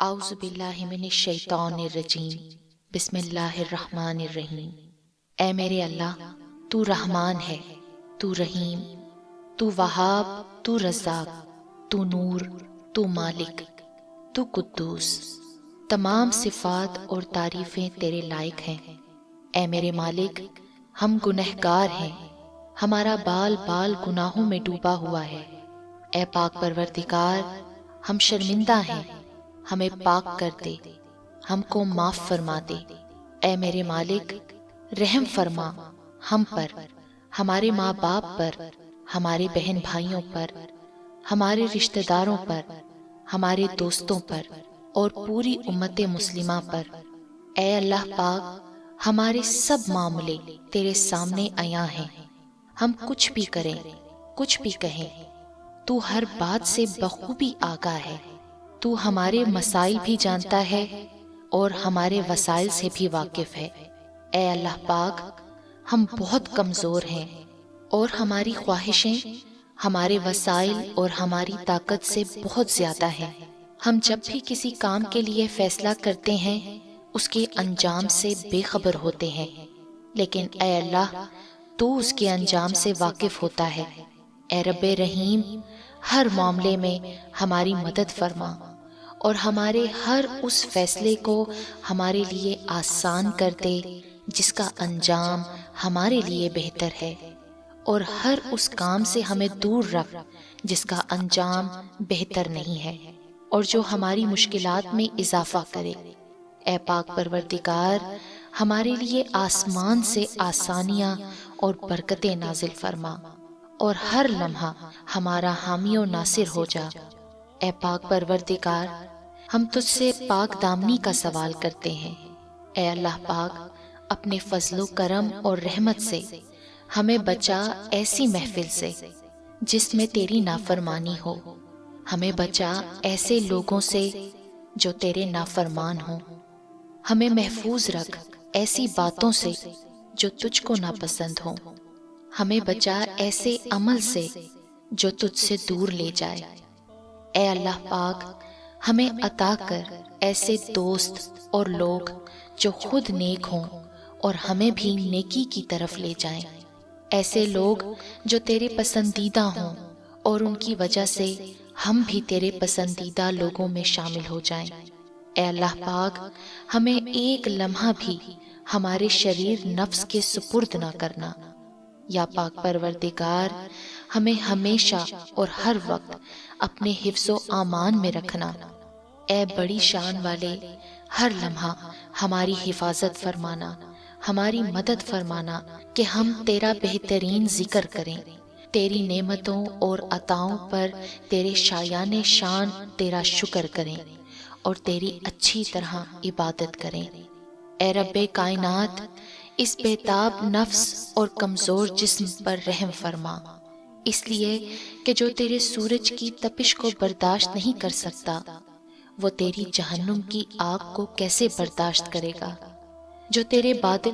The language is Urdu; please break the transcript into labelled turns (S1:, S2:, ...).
S1: اعوذ باللہ من الشیطان الرجیم، بسم اللہ الرحمن الرحیم۔ اے میرے اللہ، تو رحمان ہے، تو رحیم، تو وہاب، تو رزاق، تو نور، تو مالک، تو قدوس۔ تمام صفات اور تعریفیں تیرے لائق ہیں۔ اے میرے مالک، ہم گنہگار ہیں، ہمارا بال بال گناہوں میں ڈوبا ہوا ہے۔ اے پاک پروردگار، ہم شرمندہ ہیں، ہمیں پاک کر دے، ہم کو معاف فرما دے۔ اے میرے مالک، رحم فرما ہم پر، ہمارے ماں باپ پر، ہمارے بہن بھائیوں پر، ہمارے رشتہ داروں پر، ہمارے دوستوں پر اور پوری امت مسلمہ پر۔ اے اللہ پاک، ہمارے سب معاملے تیرے سامنے عیاں ہیں، ہم کچھ بھی کریں، کچھ بھی کہیں، تو ہر بات سے بخوبی آگاہ ہے۔ تو ہمارے مسائل بھی جانتا ہے اور ہمارے وسائل سے بھی واقف ہے۔ اے اللہ پاک، ہم بہت کمزور ہیں اور ہماری خواہشیں ہمارے وسائل اور ہماری طاقت سے بہت زیادہ ہیں۔ ہم جب بھی کسی کام کے لیے فیصلہ کرتے ہیں اس کے انجام سے بے خبر ہوتے ہیں، لیکن اے اللہ، تو اس کے انجام سے واقف ہوتا ہے۔ اے رب رحیم، ہر معاملے میں ہماری مدد فرما اور ہمارے ہر اس فیصلے کو ہمارے لیے آسان کر دے جس کا انجام ہمارے لیے بہتر ہے، اور ہر اس کام سے ہمیں دور رکھ جس کا انجام بہتر نہیں ہے اور جو ہماری مشکلات میں اضافہ کرے۔ اے پاک پروردگار، ہمارے لیے آسمان سے آسانیاں اور برکتیں نازل فرما اور ہر لمحہ ہمارا حامی و ناصر ہو جا۔ اے پاک پروردگار، ہم تجھ سے پاک دامنی کا سوال کرتے ہیں۔ اے اللہ پاک، اپنے فضل و کرم اور رحمت سے ہمیں بچا ایسی محفل سے جس میں تیری نافرمانی ہو، ہمیں بچا ایسے لوگوں سے جو تیرے نافرمان ہوں، ہمیں محفوظ رکھ ایسی باتوں سے جو تجھ کو ناپسند ہوں، ہمیں بچا ایسے عمل سے جو تجھ سے دور لے جائے۔ اے اللہ پاک، ہمیں عطا کر ایسے دوست اور لوگ جو خود نیک ہوں اور ہمیں بھی نیکی کی طرف لے جائیں، ایسے لوگ جو تیرے پسندیدہ ہوں اور ان کی وجہ سے ہم بھی تیرے پسندیدہ لوگوں میں شامل ہو جائیں۔ اے اللہ پاک، ہمیں ایک لمحہ بھی ہمارے شریر نفس کے سپرد نہ کرنا۔ یا پاک پروردگار، ہمیں ہمیشہ اور ہر وقت اپنے حفظ و امان میں رکھنا۔ اے بڑی شان والے، ہر لمحہ ہماری حفاظت فرمانا، ہماری مدد فرمانا کہ ہم تیرا بہترین ذکر کریں، تیری نعمتوں اور عطاؤں پر تیرے شایان شان تیرا شکر کریں اور تیری اچھی طرح عبادت کریں۔ اے رب کائنات، اس بےتاب نفس اور کمزور جسم پر رحم فرما، اس لیے کہ جو تیرے سورج کی تپش کو برداشت نہیں کر سکتا، وہ تیری جہنم کی آگ کو کیسے برداشت کرے گا؟ جو تیرے بادل